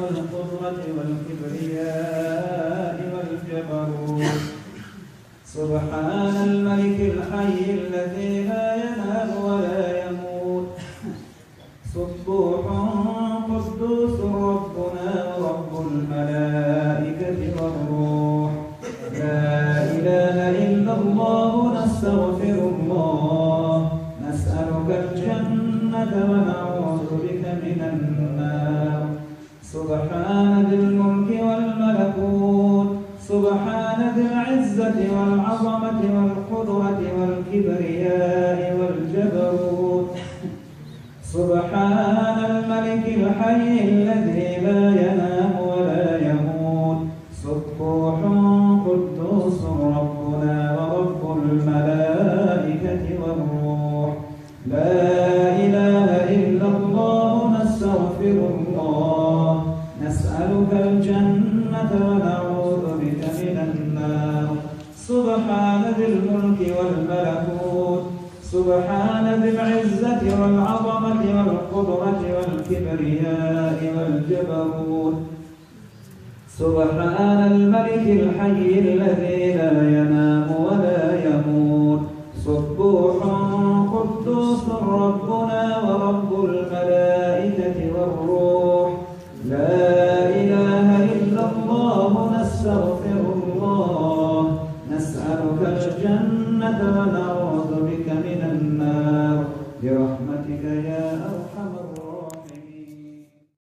والقدرة والكبرياء والجبروت سبحان الملك الحي الذي لا ينام ولا يموت سبوح قدوس ربنا ورب الملائكة والروح لا إله إلا الله نستغفر الله نسألك الجنة ونعوذ بك من النار سبحان ذي الملك والملكوت سبحان ذي العزة والعظمة والقدرة والكبرياء والجبروت سبحان الملك الحي الذي لا ينام ولا يموت سبوح قدوس ربنا ورب الملائكة والروح لا إله إلا الله نستغفر الله نسألك الجنة ونعوذ بك من النار سبحان ذي الملك والملكوت سبحان ذي العزة والعظمة والقدرة والكبرياء والجبروت سبحان الملك الحي الذي لا ينام ولا